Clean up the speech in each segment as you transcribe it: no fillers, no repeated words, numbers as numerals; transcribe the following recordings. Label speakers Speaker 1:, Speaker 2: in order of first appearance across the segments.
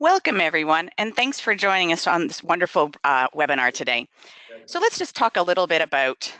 Speaker 1: Welcome, everyone, and thanks for joining us on this wonderful webinar today. So let's just talk a little bit about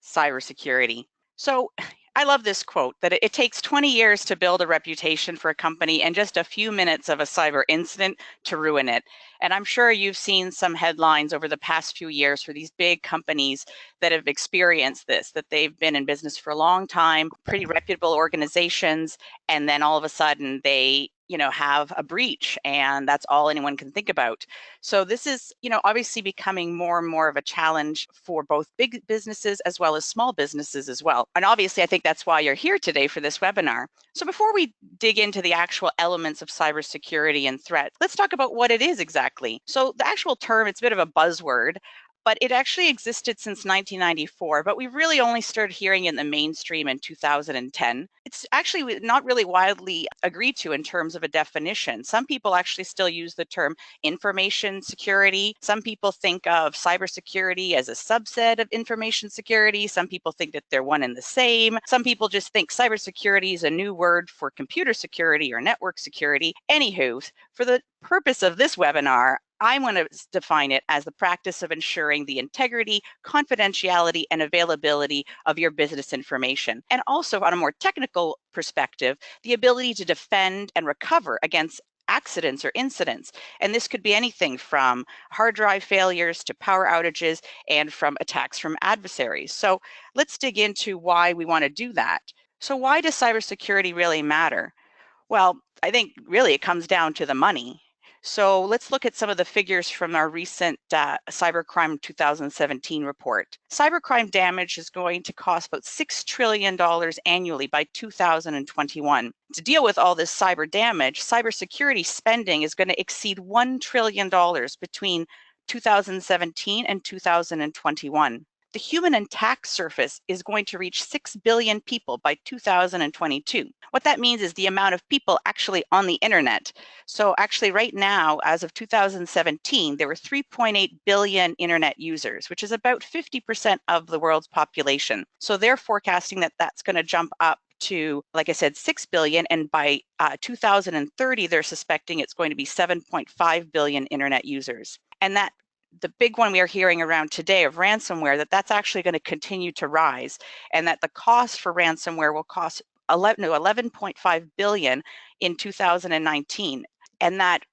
Speaker 1: cybersecurity. So I love this quote that it takes 20 years to build a reputation for a company and just a few minutes of a cyber incident to ruin it. And I'm sure you've seen some headlines over the past few years for these big companies that have experienced this, that they've been in business for a long time, pretty reputable organizations, and then all of a sudden they have a breach, and that's all anyone can think about. So this is, obviously becoming more and more of a challenge for both big businesses as well as small businesses as well. And obviously, I think that's why you're here today for this webinar. So before we dig into the actual elements of cybersecurity and threat, let's talk about what it is exactly. So the actual term, it's a bit of a buzzword, but it actually existed since 1994, but we really only started hearing it in the mainstream in 2010. It's actually not really widely agreed to in terms of a definition. Some people actually still use the term information security. Some people think of cybersecurity as a subset of information security. Some people think that they're one and the same. Some people just think cybersecurity is a new word for computer security or network security. Anywho, for the purpose of this webinar, I'm going to define it as the practice of ensuring the integrity, confidentiality, and availability of your business information. And also, on a more technical perspective, the ability to defend and recover against accidents or incidents. And this could be anything from hard drive failures to power outages and from attacks from adversaries. So let's dig into why we want to do that. So why does cybersecurity really matter? Well, I think really it comes down to the money. So let's look at some of the figures from our recent Cybercrime 2017 report. Cybercrime damage is going to cost about $6 trillion annually by 2021. To deal with all this cyber damage, cybersecurity spending is going to exceed $1 trillion between 2017 and 2021. The human attack surface is going to reach 6 billion people by 2022. What that means is the amount of people actually on the internet. So actually right now, as of 2017, there were 3.8 billion internet users, which is about 50% of the world's population. So they're forecasting that that's going to jump up to, like I said, 6 billion, and by 2030, they're suspecting it's going to be 7.5 billion internet users. And that the big one we are hearing around today of ransomware, that's actually going to continue to rise, and that the cost for ransomware will cost 11.5 billion in 2019. And that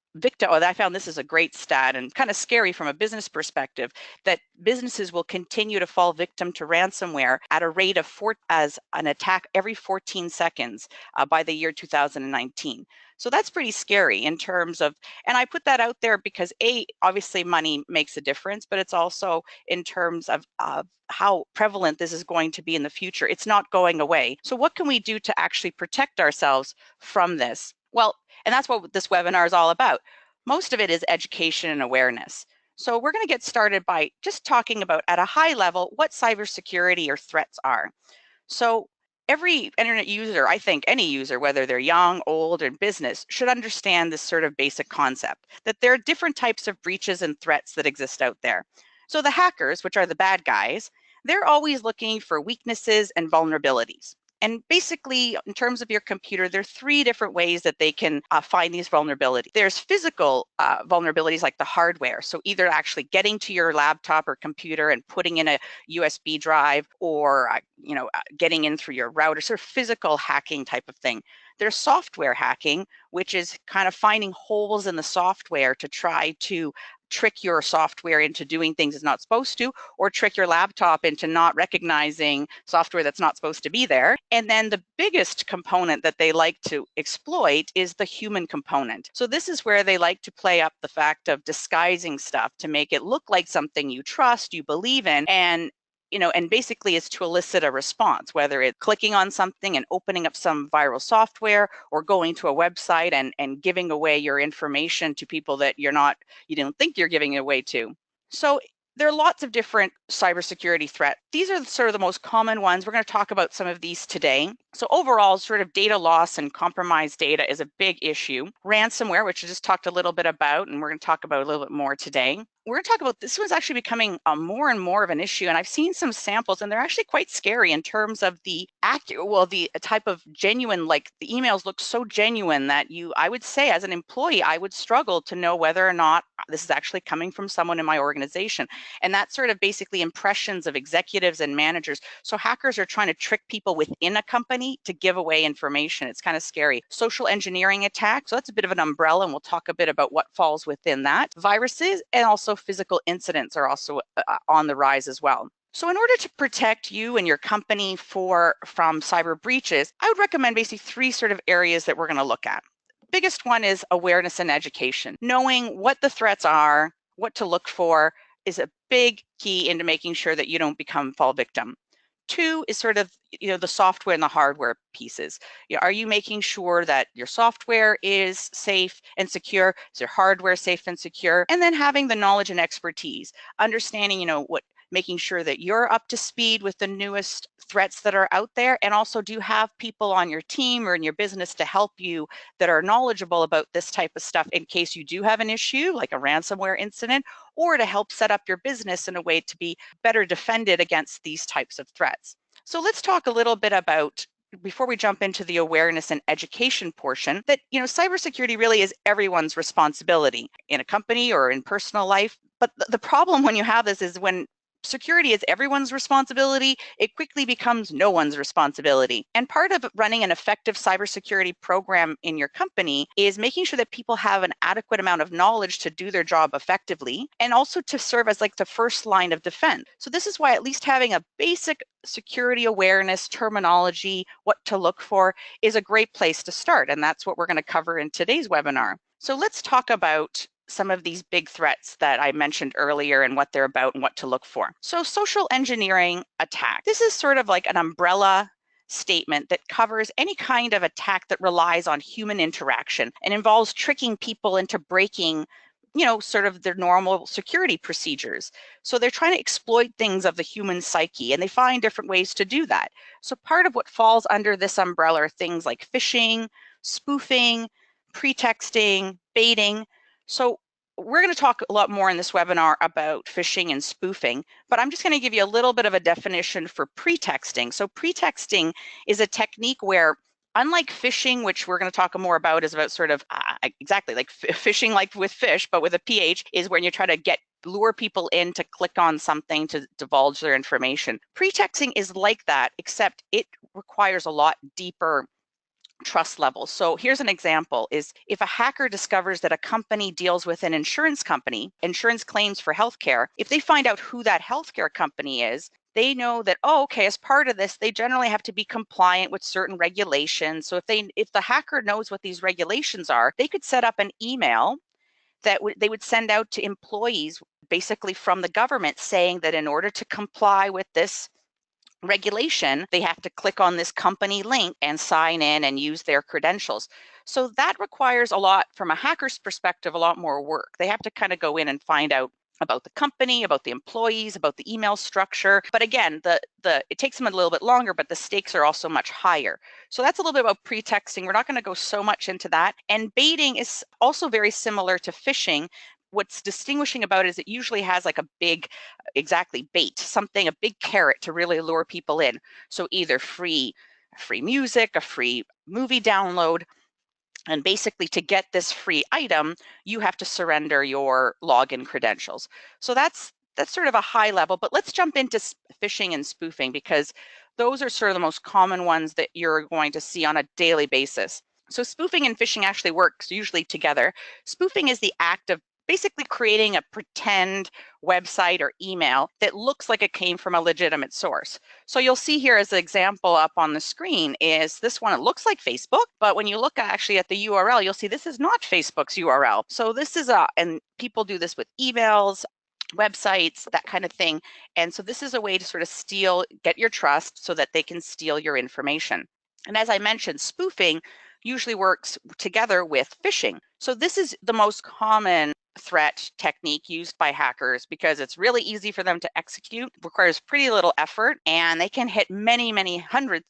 Speaker 1: I found this is a great stat and kind of scary from a business perspective, that businesses will continue to fall victim to ransomware at a rate of as an attack every 14 seconds by the year 2019. So that's pretty scary in terms of, and I put that out there because obviously money makes a difference, but it's also in terms of how prevalent this is going to be in the future. It's not going away. So what can we do to actually protect ourselves from this? Well, and that's what this webinar is all about. Most of it is education and awareness. So we're going to get started by just talking about, at a high level, what cybersecurity or threats are. So every internet user, I think any user, whether they're young, old, or in business, should understand this sort of basic concept, that there are different types of breaches and threats that exist out there. So the hackers, which are the bad guys, they're always looking for weaknesses and vulnerabilities. And basically, in terms of your computer, there are 3 different ways that they can find these vulnerabilities. There's physical vulnerabilities like the hardware. So either actually getting to your laptop or computer and putting in a USB drive, or getting in through your router, sort of physical hacking type of thing. There's software hacking, which is kind of finding holes in the software to try to trick your software into doing things it's not supposed to, or trick your laptop into not recognizing software that's not supposed to be there. And then the biggest component that they like to exploit is the human component. So this is where they like to play up the fact of disguising stuff to make it look like something you trust, you believe in, and basically it's to elicit a response, whether it's clicking on something and opening up some viral software, or going to a website and giving away your information to people that you don't think you're giving it away to. So there are lots of different cybersecurity threats. These are sort of the most common ones. We're going to talk about some of these today. So overall, sort of data loss and compromised data is a big issue. Ransomware, which I just talked a little bit about, and we're going to talk about a little bit more today. we're going to talk about this one's actually becoming more and more of an issue, and I've seen some samples, and they're actually quite scary in terms of the the type of genuine, like the emails look so genuine that I would say as an employee, I would struggle to know whether or not this is actually coming from someone in my organization. And that's sort of basically impressions of executives and managers. So hackers are trying to trick people within a company to give away information. It's kind of scary. Social engineering attacks, so that's a bit of an umbrella, and we'll talk a bit about what falls within that. Viruses and also physical incidents are also on the rise as well. So in order to protect you and your company from cyber breaches, I would recommend basically 3 sort of areas that we're going to look at. The biggest one is awareness and education. Knowing what the threats are, what to look for is a big key into making sure that you don't fall victim. 2 is sort of, the software and the hardware pieces. Are you making sure that your software is safe and secure? Is your hardware safe and secure? And then having the knowledge and expertise, understanding, making sure that you're up to speed with the newest threats that are out there. And also, do you have people on your team or in your business to help you that are knowledgeable about this type of stuff in case you do have an issue like a ransomware incident, or to help set up your business in a way to be better defended against these types of threats. So let's talk a little bit about, before we jump into the awareness and education portion, that cybersecurity really is everyone's responsibility in a company or in personal life. But the problem when you have this is when security is everyone's responsibility, it quickly becomes no one's responsibility. And part of running an effective cybersecurity program in your company is making sure that people have an adequate amount of knowledge to do their job effectively, and also to serve as like the first line of defense. So this is why at least having a basic security awareness, terminology, what to look for is a great place to start. And that's what we're going to cover in today's webinar. So let's talk about some of these big threats that I mentioned earlier and what they're about and what to look for. So social engineering attack. This is sort of like an umbrella statement that covers any kind of attack that relies on human interaction and involves tricking people into breaking sort of their normal security procedures. So they're trying to exploit things of the human psyche, and they find different ways to do that. So part of what falls under this umbrella are things like phishing, spoofing, pretexting, baiting. So we're going to talk a lot more in this webinar about phishing and spoofing, but I'm just going to give you a little bit of a definition for pretexting. So pretexting is a technique where, unlike phishing, which we're going to talk more about, is about sort of exactly like phishing, like with fish, but with a PH, is when you try to lure people in to click on something to divulge their information. Pretexting is like that, except it requires a lot deeper trust levels. So here's an example: is if a hacker discovers that a company deals with an insurance company, insurance claims for healthcare, if they find out who that healthcare company is, they know that, oh, okay, as part of this, they generally have to be compliant with certain regulations. So if the hacker knows what these regulations are, they could set up an email that they would send out to employees, basically from the government, saying that in order to comply with this regulation, they have to click on this company link and sign in and use their credentials. So that requires a lot, from a hacker's perspective, a lot more work. They have to kind of go in and find out about the company, about the employees, about the email structure. But again, it takes them a little bit longer, but the stakes are also much higher. So that's a little bit about pretexting. We're not going to go so much into that. And baiting is also very similar to phishing. What's distinguishing about it is it usually has like a big, exactly, bait, something, a big carrot to really lure people in. So either free music, a free movie download, and basically to get this free item, you have to surrender your login credentials. So that's sort of a high level, but let's jump into phishing and spoofing, because those are sort of the most common ones that you're going to see on a daily basis. So spoofing and phishing actually works usually together. Spoofing is the act of basically creating a pretend website or email that looks like it came from a legitimate source. So you'll see here as an example up on the screen is this one. It looks like Facebook, but when you look actually at the URL, you'll see this is not Facebook's URL. So this is and people do this with emails, websites, that kind of thing. And so this is a way to sort of get your trust so that they can steal your information. And as I mentioned, spoofing usually works together with phishing. So this is the most common threat technique used by hackers because it's really easy for them to execute, requires pretty little effort, and they can hit many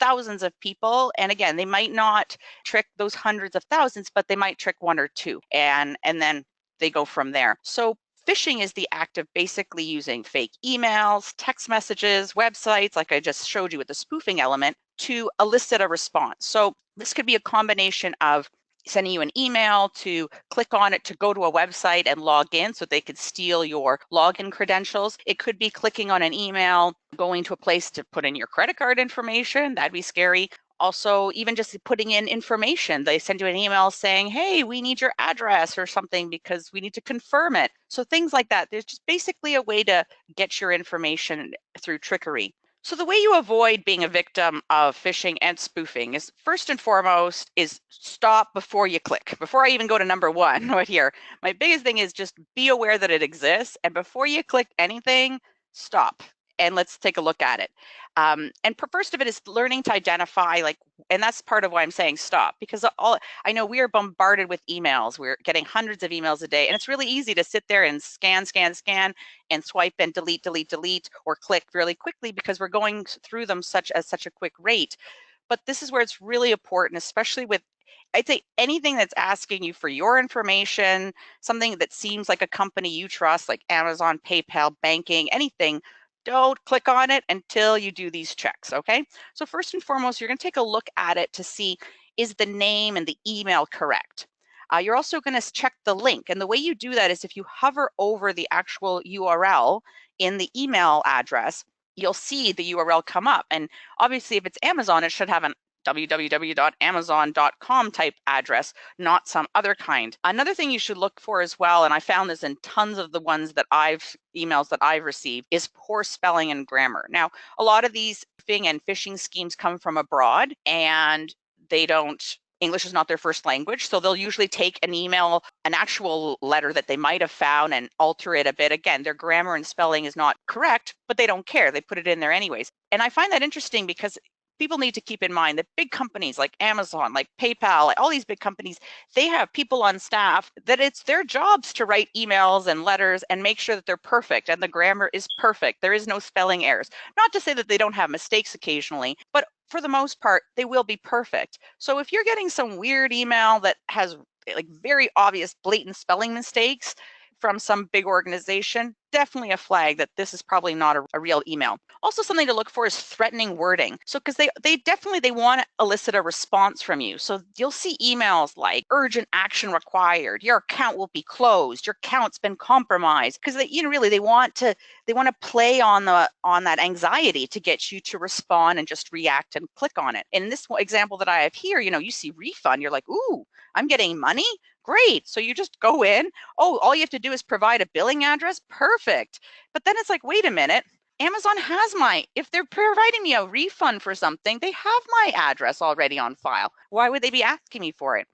Speaker 1: thousands of people. And again, they might not trick those hundreds of thousands, but they might trick 1 or 2, and then they go from there. So Phishing is the act of basically using fake emails, text messages, websites, like I just showed you with the spoofing element, to elicit a response. So this could be a combination of sending you an email to click on it to go to a website and log in so they could steal your login credentials. It could be clicking on an email, going to a place to put in your credit card information. That'd be scary. Also, even just putting in information. They send you an email saying, hey, we need your address or something because we need to confirm it. So things like that. There's just basically a way to get your information through trickery. So the way you avoid being a victim of phishing and spoofing is, first and foremost, is stop before you click. Before I even go to number one right here, my biggest thing is just be aware that it exists. And before you click anything, stop and let's take a look at it. And first of it is learning to identify, like, and that's part of why I'm saying stop, because I know we are bombarded with emails. We're getting hundreds of emails a day, and it's really easy to sit there and scan, and swipe and delete, or click really quickly because we're going through them such a quick rate. But this is where it's really important, especially with, I'd say, anything that's asking you for your information, something that seems like a company you trust, like Amazon, PayPal, banking, anything. Don't click on it until you do these checks, okay? So first and foremost, you're going to take a look at it to see, is the name and the email correct? You're also going to check the link. And the way you do that is if you hover over the actual URL in the email address, you'll see the URL come up. And obviously, if it's Amazon, it should have an www.amazon.com type address, not some other kind. Another thing you should look for as well, and I found this in tons of the emails that I've received, is poor spelling and grammar. Now, a lot of these phishing schemes come from abroad, and English is not their first language, so they'll usually take an email, an actual letter that they might have found, and alter it a bit. Again, their grammar and spelling is not correct, but they don't care. They put it in there anyways. And I find that interesting because people need to keep in mind that big companies like Amazon, like PayPal, all these big companies, they have people on staff that it's their jobs to write emails and letters and make sure that they're perfect and the grammar is perfect. There is no spelling errors. Not to say that they don't have mistakes occasionally, but for the most part, they will be perfect. So if you're getting some weird email that has like very obvious blatant spelling mistakes from some big organization, definitely a flag that this is probably not a real email. Also, something to look for is threatening wording. So because they want to elicit a response from you. So you'll see emails like urgent action required, your account will be closed, your account's been compromised, because they want to play on that anxiety to get you to respond and just react and click on it. In this example that I have here, you see refund, you're like, ooh, I'm getting money? Great. So you just go in. Oh, all you have to do is provide a billing address. Perfect. But then it's like, wait a minute. Amazon has if they're providing me a refund for something, they have my address already on file. Why would they be asking me for it?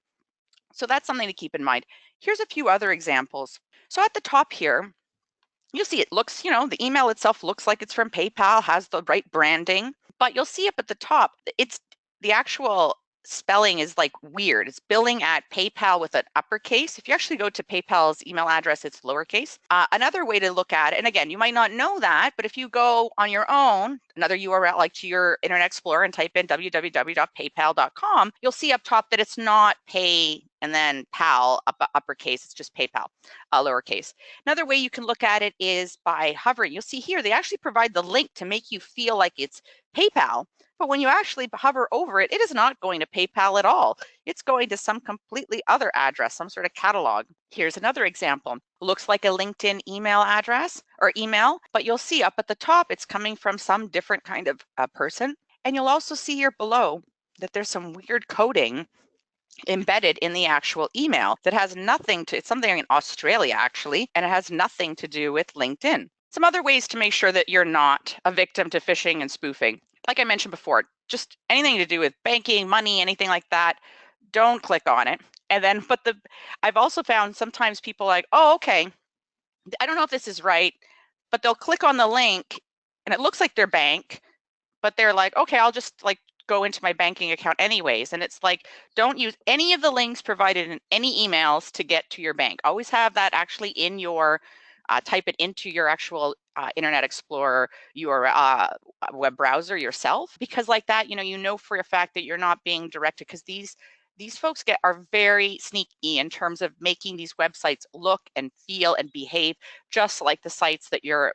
Speaker 1: So that's something to keep in mind. Here's a few other examples. So at the top here, you'll see it looks, the email itself looks like it's from PayPal, has the right branding, but you'll see up at the top, it's the actual spelling is like weird. It's billing at PayPal with an uppercase. If you actually go to PayPal's email address, it's lowercase. Another way to look at it, and again, you might not know that, but if you go on your own, another URL like to your Internet Explorer and type in www.paypal.com, you'll see up top that it's not pay and then pal uppercase, it's just PayPal lowercase. Another way you can look at it is by hovering. You'll see here, they actually provide the link to make you feel like it's PayPal. But when you actually hover over it, it is not going to PayPal at all. It's going to some completely other address, some sort of catalog. Here's another example. Looks like a LinkedIn email address or email, but you'll see up at the top, it's coming from some different kind of person. And you'll also see here below that there's some weird coding embedded in the actual email that has nothing to, it's something in Australia actually, and it has nothing to do with LinkedIn. Some other ways to make sure that you're not a victim to phishing and spoofing. Like I mentioned before, just anything to do with banking, money, anything like that, don't click on it. And then, I've also found sometimes people like, oh, okay, I don't know if this is right, but they'll click on the link and it looks like their bank, but they're like, okay, I'll just like go into my banking account anyways. And it's like, don't use any of the links provided in any emails to get to your bank. Always have that actually in your, type it into your actual Internet Explorer, your web browser yourself, because like that, you know for a fact that you're not being directed, because these These folks are very sneaky in terms of making these websites look and feel and behave just like the sites that you're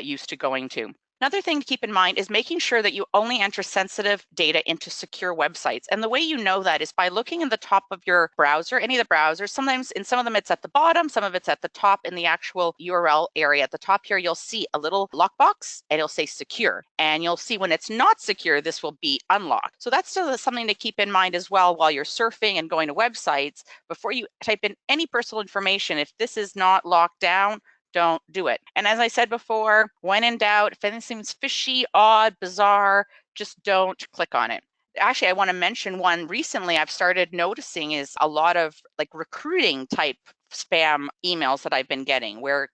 Speaker 1: used to going to. Another thing to keep in mind is making sure that you only enter sensitive data into secure websites. And the way you know that is by looking in the top of your browser, any of the browsers. Sometimes in some of them it's at the bottom, some of it's at the top in the actual URL area. At the top here, you'll see a little lockbox and it'll say secure. And you'll see when it's not secure, this will be unlocked. So that's still something to keep in mind as well while you're surfing and going to websites. Before you type in any personal information, if this is not locked down, don't do it. And as I said before, when in doubt, if anything seems fishy, odd, bizarre, just don't click on it. Actually, I want to mention one recently I've started noticing is a lot of like recruiting type spam emails that I've been getting where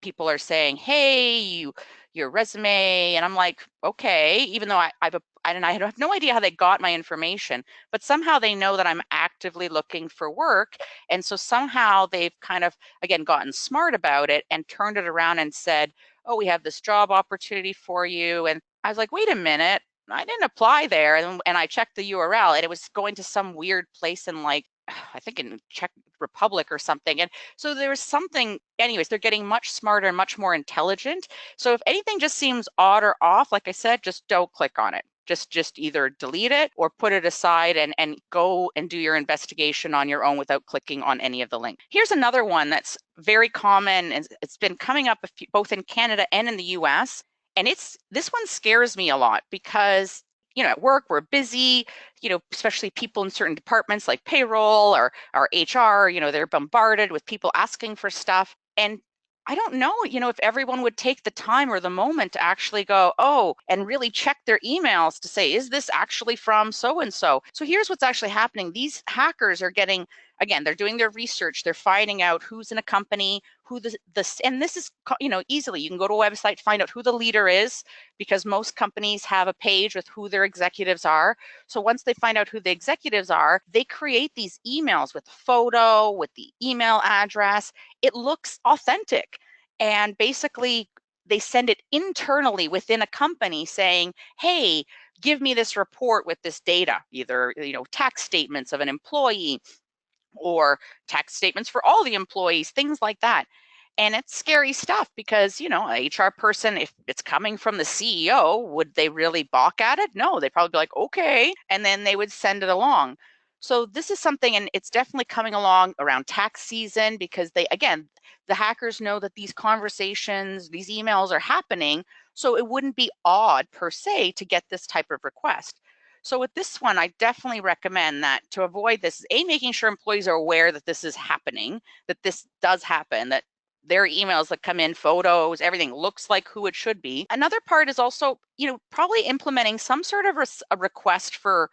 Speaker 1: people are saying, hey, your resume, and I'm like, okay, even though I have no idea how they got my information, but somehow they know that I'm actively looking for work. And so somehow they've kind of, again, gotten smart about it and turned it around and said, oh, we have this job opportunity for you. And I was like, wait a minute, I didn't apply there. And I checked the URL and it was going to some weird place in like, I think in Czech Republic or something. And so there was something, anyways, they're getting much smarter and much more intelligent. So if anything just seems odd or off, like I said, just don't click on it. Just either delete it or put it aside and go and do your investigation on your own without clicking on any of the links. Here's another one that's very common, and it's been coming up both in Canada and in the US. And this one scares me a lot because at work we're busy, especially people in certain departments like payroll or HR, they're bombarded with people asking for stuff. And I don't know, if everyone would take the time or the moment to actually go, oh, and really check their emails to say, is this actually from so-and-so? So here's what's actually happening. These hackers are getting, again, they're doing their research. They're finding out who's in a company, who and this is, easily, you can go to a website, find out who the leader is, because most companies have a page with who their executives are. So once they find out who the executives are, they create these emails with photo, with the email address. It looks authentic. And basically, they send it internally within a company saying, hey, give me this report with this data, either tax statements of an employee or tax statements for all the employees, things like that. And it's scary stuff because, a HR person, if it's coming from the CEO, would they really balk at it? No, they'd probably be like, okay. And then they would send it along. So this is something, and it's definitely coming along around tax season because the hackers know that these conversations, these emails are happening. So it wouldn't be odd per se to get this type of request. So with this one, I definitely recommend that to avoid this, making sure employees are aware that this is happening, that this does happen, that their emails that come in, photos, everything looks like who it should be. Another part is also, probably implementing some sort of a request for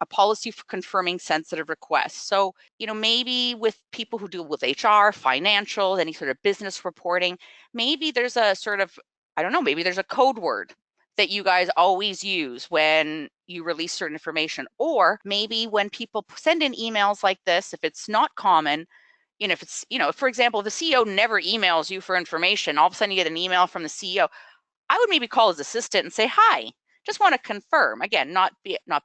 Speaker 1: a policy for confirming sensitive requests. So, maybe with people who deal with HR, financial, any sort of business reporting, maybe there's a sort of, I don't know, maybe there's a code word that you guys always use when you release certain information. Or maybe when people send in emails like this, if it's not common, if it's, for example, the CEO never emails you for information, all of a sudden you get an email from the CEO, I would maybe call his assistant and say, hi, just want to confirm. Again, not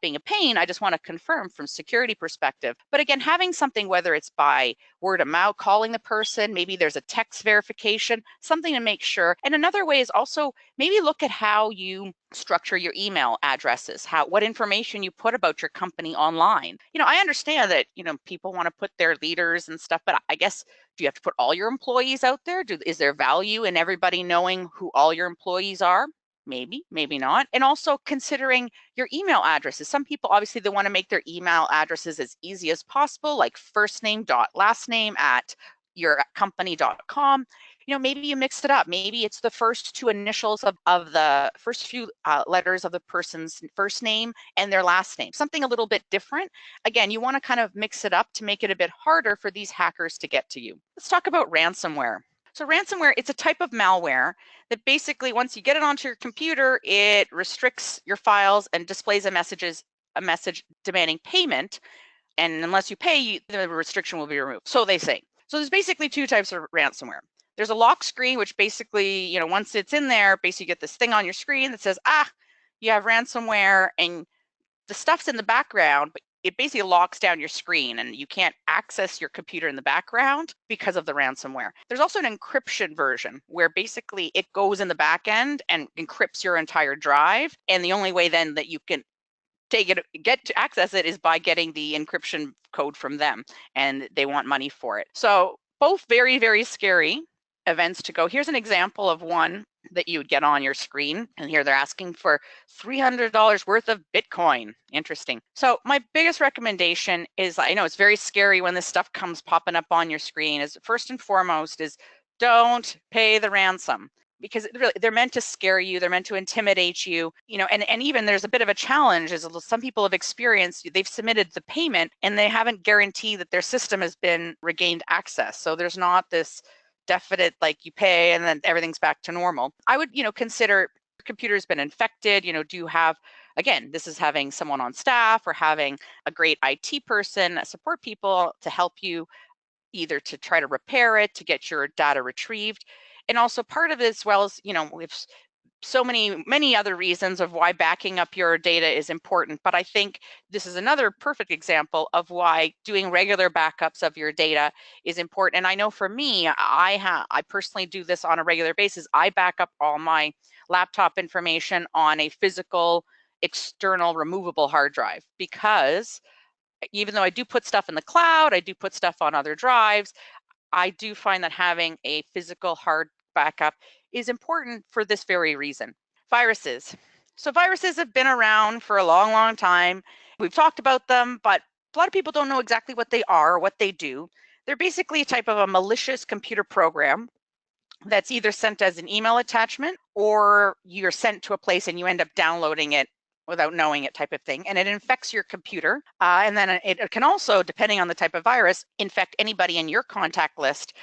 Speaker 1: being a pain, I just want to confirm from security perspective. But again, having something, whether it's by word of mouth, calling the person, maybe there's a text verification, something to make sure. And another way is also maybe look at how you structure your email addresses, what information you put about your company online. I understand that, people want to put their leaders and stuff, but I guess, do you have to put all your employees out there? Is there value in everybody knowing who all your employees are? Maybe, maybe not. And also considering your email addresses. Some people, obviously, they want to make their email addresses as easy as possible, like first name dot last name at yourcompany.com. Maybe you mixed it up. Maybe it's the first two initials of the first few letters of the person's first name and their last name, something a little bit different. Again, you want to kind of mix it up to make it a bit harder for these hackers to get to you. Let's talk about ransomware. So ransomware, it's a type of malware that basically, once you get it onto your computer, it restricts your files and displays a message demanding payment. And unless you pay, the restriction will be removed. So they say. So there's basically two types of ransomware. There's a lock screen, which basically, once it's in there, basically you get this thing on your screen that says, you have ransomware, and the stuff's in the background, but it basically locks down your screen and you can't access your computer in the background because of the ransomware. There's also an encryption version where basically it goes in the back end and encrypts your entire drive. And the only way then that you can get to access it is by getting the encryption code from them, and they want money for it. So both very, very scary events to go. Here's an example of one that you would get on your screen, and here they're asking for $300 worth of Bitcoin. Interesting. So my biggest recommendation is, I know it's very scary when this stuff comes popping up on your screen, is first and foremost is don't pay the ransom, because really they're meant to scare you, they're meant to intimidate you, and even there's a bit of a challenge, is some people have experienced, they've submitted the payment and they haven't guaranteed that their system has been regained access. So there's not this definite, like, you pay and then everything's back to normal. I would, consider your computer's been infected, do you have, again, this is having someone on staff or having a great IT person, support people to help you either to try to repair it, to get your data retrieved. And also part of it, as well as, we have so many other reasons of why backing up your data is important. But I think this is another perfect example of why doing regular backups of your data is important. And I know for me, I personally do this on a regular basis. I back up all my laptop information on a physical, external, removable hard drive, because even though I do put stuff in the cloud, I do put stuff on other drives, I do find that having a physical hard backup is important for this very reason. Viruses. So viruses have been around for a long, long time. We've talked about them, but a lot of people don't know exactly what they are or what they do. They're basically a type of a malicious computer program that's either sent as an email attachment, or you're sent to a place and you end up downloading it without knowing it, type of thing, and it infects your computer. And then it can also, depending on the type of virus, infect anybody in your contact list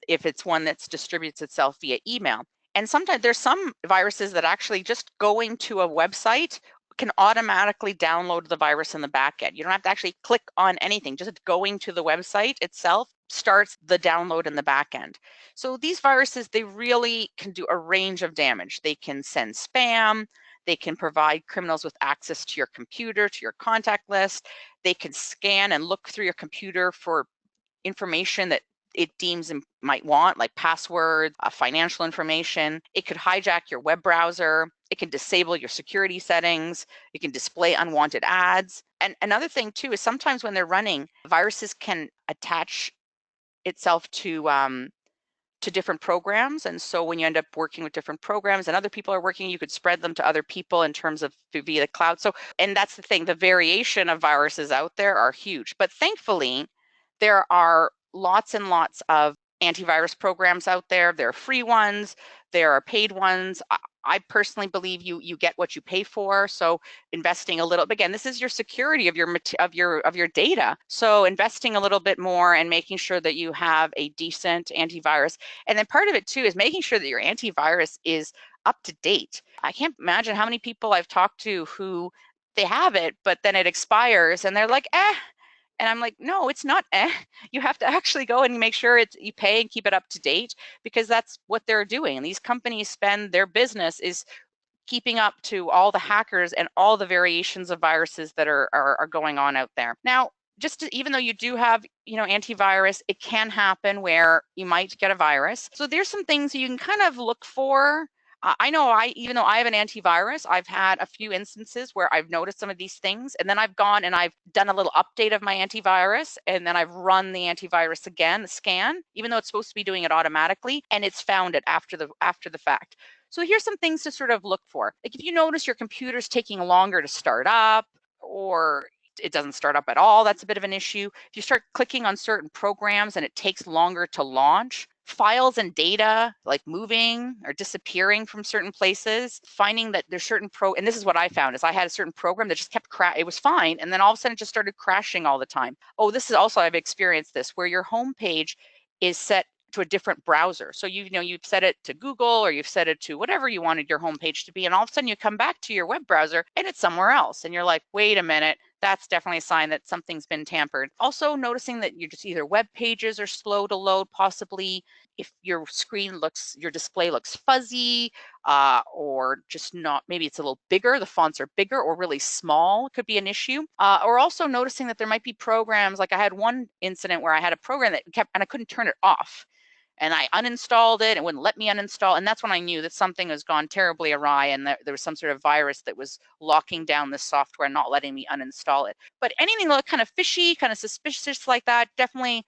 Speaker 1: if it's one that distributes itself via email. And sometimes there's some viruses that actually just going to a website can automatically download the virus in the back end. You don't have to actually click on anything. Just going to the website itself starts the download in the back end. So these viruses, they really can do a range of damage. They can send spam. They can provide criminals with access to your computer, to your contact list. They can scan and look through your computer for information that it deems might want, like passwords, financial information. It could hijack your web browser. It can disable your security settings. It can display unwanted ads. And another thing too is sometimes when they're running, viruses can attach itself to different programs. And so when you end up working with different programs and other people are working, you could spread them to other people in terms of via the cloud. So, and that's the thing, the variation of viruses out there are huge. But thankfully, there are lots and lots of antivirus programs out there. There are free ones, there are paid ones. I personally believe you get what you pay for. So investing a little, again, this is your security of your data. So investing a little bit more and making sure that you have a decent antivirus. And then part of it too is making sure that your antivirus is up to date. I can't imagine how many people I've talked to who they have it, but then it expires and they're like, and I'm like, no, it's not. You have to actually go and make sure you pay and keep it up to date, because that's what they're doing. And these companies spend, their business is keeping up to all the hackers and all the variations of viruses that are going on out there. Now, even though you do have, antivirus, it can happen where you might get a virus. So there's some things you can kind of look for. I know even though I have an antivirus, I've had a few instances where I've noticed some of these things, and then I've gone and I've done a little update of my antivirus, and then I've run the antivirus again, the scan, even though it's supposed to be doing it automatically, and it's found it after the fact. So here's some things to sort of look for. Like if you notice your computer's taking longer to start up, or it doesn't start up at all, that's a bit of an issue. If you start clicking on certain programs and it takes longer to launch, files and data like moving or disappearing from certain places, finding that there's certain and this is what I found, is I had a certain program that just kept it was fine, and then all of a sudden it just started crashing all the time. Oh, this is also, I've experienced this, where your home page is set to a different browser. So you've set it to Google, or you've set it to whatever you wanted your home page to be, and all of a sudden you come back to your web browser and it's somewhere else, and you're like, wait a minute, that's definitely a sign that something's been tampered. Also noticing that you're just either web pages are slow to load, possibly if your your display looks fuzzy, or just not, maybe it's a little bigger, the fonts are bigger or really small, could be an issue. Or also noticing that there might be programs, like I had one incident where I had a program that kept, and I couldn't turn it off. And I uninstalled it, and wouldn't let me uninstall. And that's when I knew that something has gone terribly awry and that there was some sort of virus that was locking down this software and not letting me uninstall it. But anything that looked kind of fishy, kind of suspicious like that, definitely,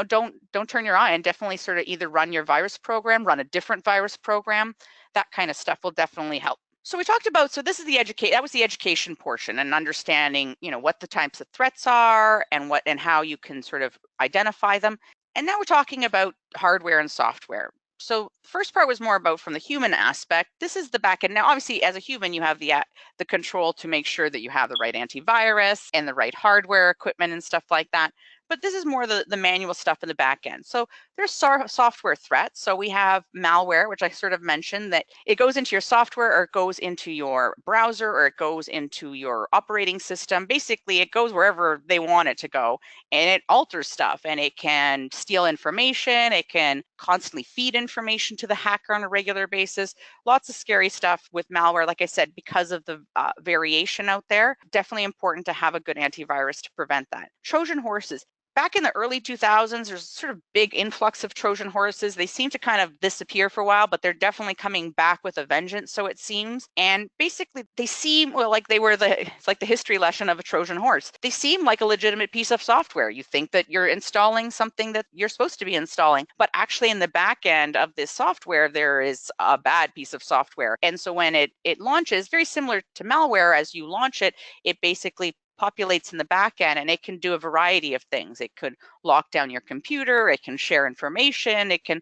Speaker 1: don't turn your eye, and definitely sort of either run your virus program, run a different virus program. That kind of stuff will definitely help. So we talked about, so this is that was the education portion, and understanding, what the types of threats are and how you can sort of identify them. And now we're talking about hardware and software. So the first part was more about from the human aspect. This is the back end. Now, obviously, as a human, you have the control to make sure that you have the right antivirus and the right hardware equipment and stuff like that. But this is more the manual stuff in the back end. So there's software threats. So we have malware, which I sort of mentioned, that it goes into your software, or it goes into your browser, or it goes into your operating system. Basically, it goes wherever they want it to go, and it alters stuff, and it can steal information. It can constantly feed information to the hacker on a regular basis. Lots of scary stuff with malware, like I said, because of the variation out there. Definitely important to have a good antivirus to prevent that. Trojan horses. Back in the early 2000s, there's sort of big influx of Trojan horses. They seem to kind of disappear for a while, but they're definitely coming back with a vengeance, so it seems. And basically, they seem, well, like it's like the history lesson of a Trojan horse. They seem like a legitimate piece of software. You think that you're installing something that you're supposed to be installing, but actually in the back end of this software, there is a bad piece of software. And so when it launches, very similar to malware, as you launch it, it basically populates in the back end, and it can do a variety of things. It could lock down your computer, it can share information, it can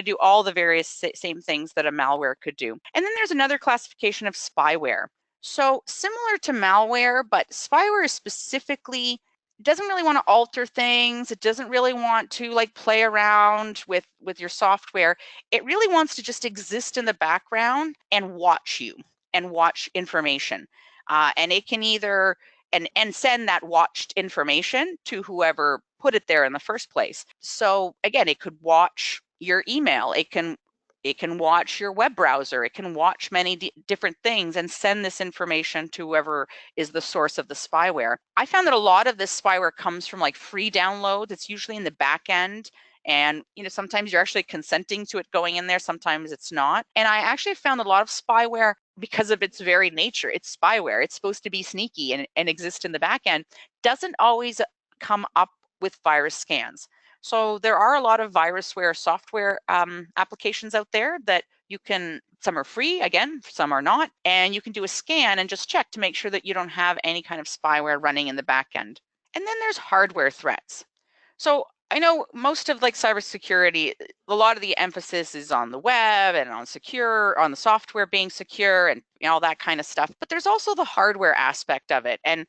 Speaker 1: do all the various same things that a malware could do. And then there's another classification of spyware. So similar to malware, but spyware is specifically doesn't really want to alter things. It doesn't really want to like play around with your software. It really wants to just exist in the background and watch you and watch information. And it can either and send that watched information to whoever put it there in the first place. So again, it could watch your email. It can watch your web browser. It can watch many different things and send this information to whoever is the source of the spyware. I found that a lot of this spyware comes from like free downloads. It's usually in the back end. And sometimes you're actually consenting to it going in there, sometimes it's not. And I actually found a lot of spyware, because of its very nature, it's spyware, it's supposed to be sneaky and exist in the back end, doesn't always come up with virus scans. So there are a lot of virusware software applications out there that you can, some are free, again, some are not, and you can do a scan and just check to make sure that you don't have any kind of spyware running in the back end. And then there's hardware threats. So I know most of like cybersecurity, a lot of the emphasis is on the web and on the software being secure and all that kind of stuff. But there's also the hardware aspect of it. And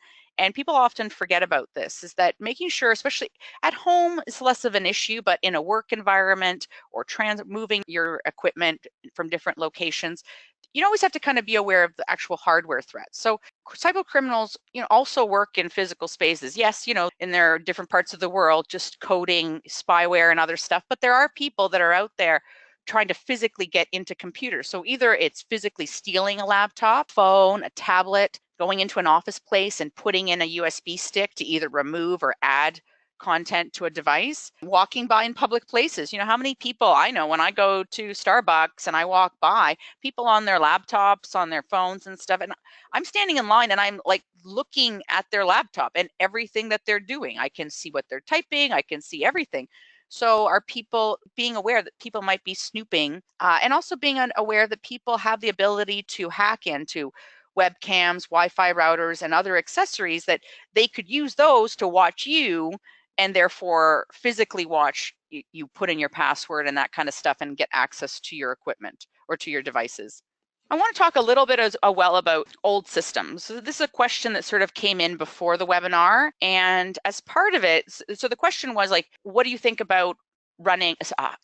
Speaker 1: people often forget about this, is that making sure, especially at home, is less of an issue, but in a work environment or moving your equipment from different locations, you always have to kind of be aware of the actual hardware threats. So cyber criminals, also work in physical spaces. Yes, in their different parts of the world, just coding spyware and other stuff. But there are people that are out there trying to physically get into computers. So either it's physically stealing a laptop, phone, a tablet, going into an office place and putting in a USB stick to either remove or add content to a device, walking by in public places. How many people I know when I go to Starbucks and I walk by, people on their laptops, on their phones and stuff, and I'm standing in line and I'm like looking at their laptop and everything that they're doing. I can see what they're typing, I can see everything. So are people being aware that people might be snooping, and also being aware that people have the ability to hack into webcams, Wi-Fi routers, and other accessories, that they could use those to watch you and therefore physically watch you put in your password and that kind of stuff and get access to your equipment or to your devices. I want to talk a little bit as well about old systems. So this is a question that sort of came in before the webinar, and as part of it, so the question was like, what do you think about running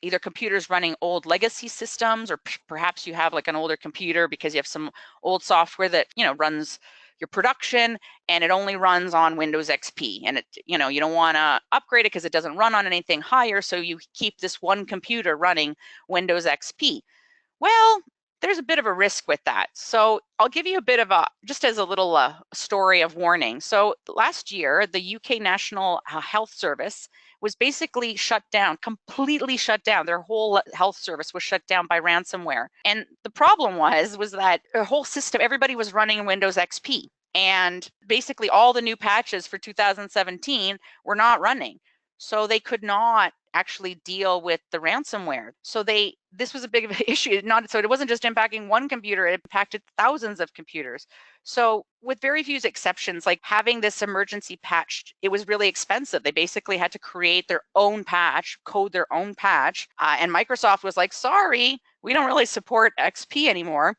Speaker 1: either computers running old legacy systems, or perhaps you have like an older computer because you have some old software that runs your production, and it only runs on Windows XP. And you don't want to upgrade it because it doesn't run on anything higher, so you keep this one computer running Windows XP. Well, there's a bit of a risk with that. So I'll give you a bit of just as a little story of warning. So last year, the UK National Health Service was basically shut down, completely shut down. Their whole health service was shut down by ransomware. And the problem was that the whole system, everybody was running Windows XP. And basically all the new patches for 2017 were not running. So they could not actually deal with the ransomware. So this was a big issue. So it wasn't just impacting one computer, it impacted thousands of computers. So with very few exceptions, like having this emergency patch, it was really expensive. They basically had to create their own patch, code their own patch. And Microsoft was like, sorry, we don't really support XP anymore.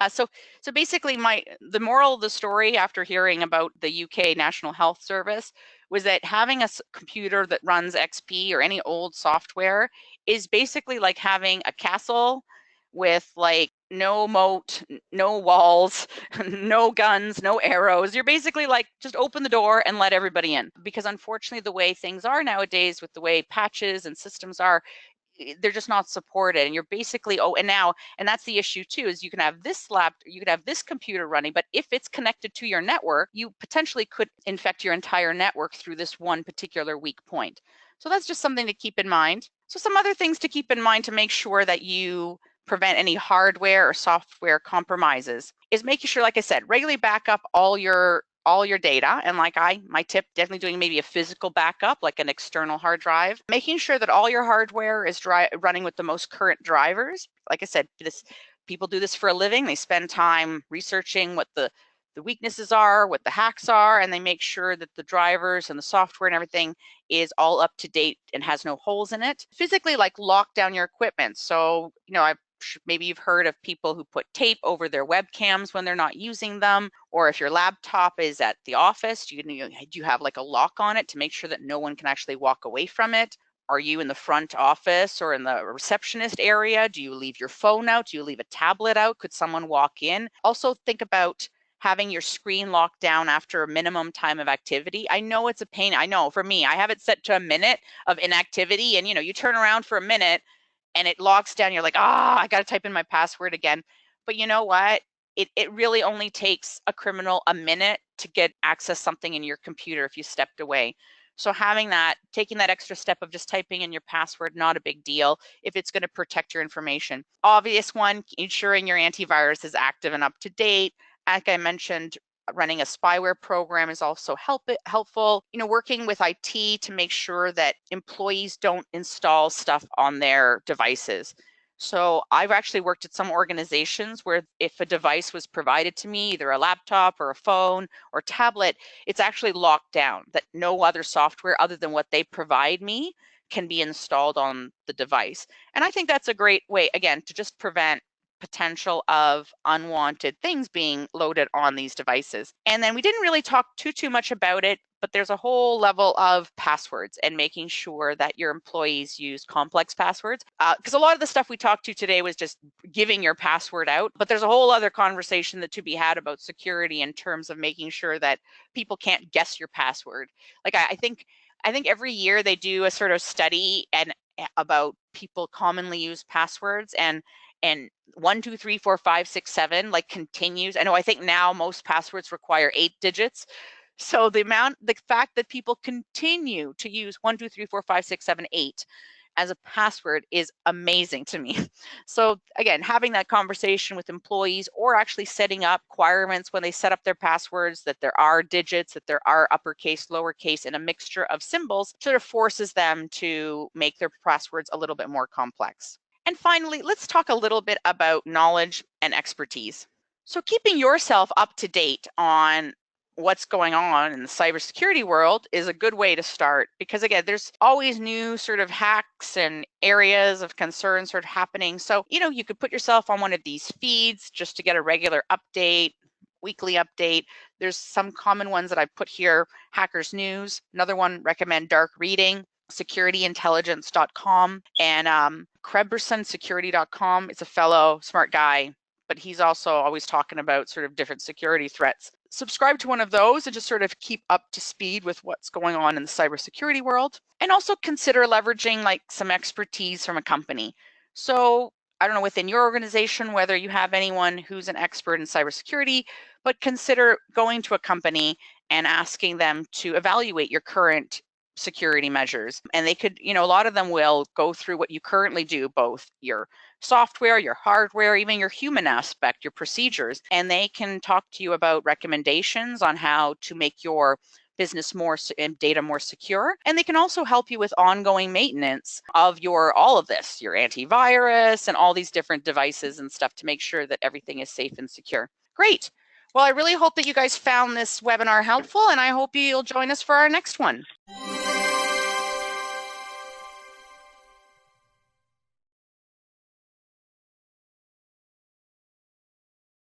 Speaker 1: So basically the moral of the story after hearing about the UK National Health Service was that having a computer that runs XP or any old software is basically like having a castle with like no moat, no walls, no guns, no arrows. You're basically like, just open the door and let everybody in. Because unfortunately, the way things are nowadays with the way patches and systems are, they're just not supported, and you're basically and that's the issue too, is you can have this computer running, but if it's connected to your network, you potentially could infect your entire network through this one particular weak point. So that's just something to keep in mind. So some other things to keep in mind to make sure that you prevent any hardware or software compromises is making sure, like I said, regularly back up all your data. And my tip, definitely doing maybe a physical backup, like an external hard drive, making sure that all your hardware is running with the most current drivers. Like I said, people do this for a living. They spend time researching what the weaknesses are, what the hacks are, and they make sure that the drivers and the software and everything is all up to date and has no holes in it. Physically, like, lock down your equipment. So, maybe you've heard of people who put tape over their webcams when they're not using them, or if your laptop is at the office, do you have like a lock on it to make sure that no one can actually walk away from it? Are you in the front office or in the receptionist area? Do you leave your phone out? Do you leave a tablet out? Could someone walk in? Also think about having your screen locked down after a minimum time of activity. I know it's a pain. I know for me, I have it set to a minute of inactivity, and you turn around for a minute and it locks down. You're like, I got to type in my password again. But you know what? It really only takes a criminal a minute to get access something in your computer if you stepped away. So taking that extra step of just typing in your password, not a big deal if it's going to protect your information. Obvious one, ensuring your antivirus is active and up to date. Like I mentioned, running a spyware program is also helpful. Working with IT to make sure that employees don't install stuff on their devices. So I've actually worked at some organizations where if a device was provided to me, either a laptop or a phone or tablet, it's actually locked down, that no other software other than what they provide me can be installed on the device. And I think that's a great way, again, to just prevent potential of unwanted things being loaded on these devices. And then we didn't really talk too much about it, but there's a whole level of passwords and making sure that your employees use complex passwords. Because a lot of the stuff we talked to today was just giving your password out, but there's a whole other conversation that to be had about security in terms of making sure that people can't guess your password. Like I think every year they do a sort of study about people commonly use passwords, and 1, 2, 3, 4, 5, 6, 7 like continues. I think now most passwords require 8 digits. So the fact that people continue to use 1, 2, 3, 4, 5, 6, 7, 8 as a password is amazing to me. So again, having that conversation with employees, or actually setting up requirements when they set up their passwords, that there are digits, that there are uppercase, lowercase, and a mixture of symbols, sort of forces them to make their passwords a little bit more complex. And finally, let's talk a little bit about knowledge and expertise. So keeping yourself up to date on what's going on in the cybersecurity world is a good way to start, because again, there's always new sort of hacks and areas of concern sort of happening. So, you could put yourself on one of these feeds just to get a regular update, weekly update. There's some common ones that I put here: Hackers News. Another one, recommend dark reading, securityintelligence.com, and KrebsonSecurity.com. It's a fellow smart guy, but he's also always talking about sort of different security threats. subscribe to one of those and just sort of keep up to speed with what's going on in the cybersecurity world. And also consider leveraging like some expertise from a company. So I don't know within your organization whether you have anyone who's an expert in cybersecurity, but consider going to a company and asking them to evaluate your current security measures. And they could, a lot of them will go through what you currently do, both your software, your hardware, even your human aspect, your procedures, and they can talk to you about recommendations on how to make your business more and data more secure. And they can also help you with ongoing maintenance of all of this, your antivirus and all these different devices and stuff to make sure that everything is safe and secure. Great. Well, I really hope that you guys found this webinar helpful, and I hope you'll join us for our next one.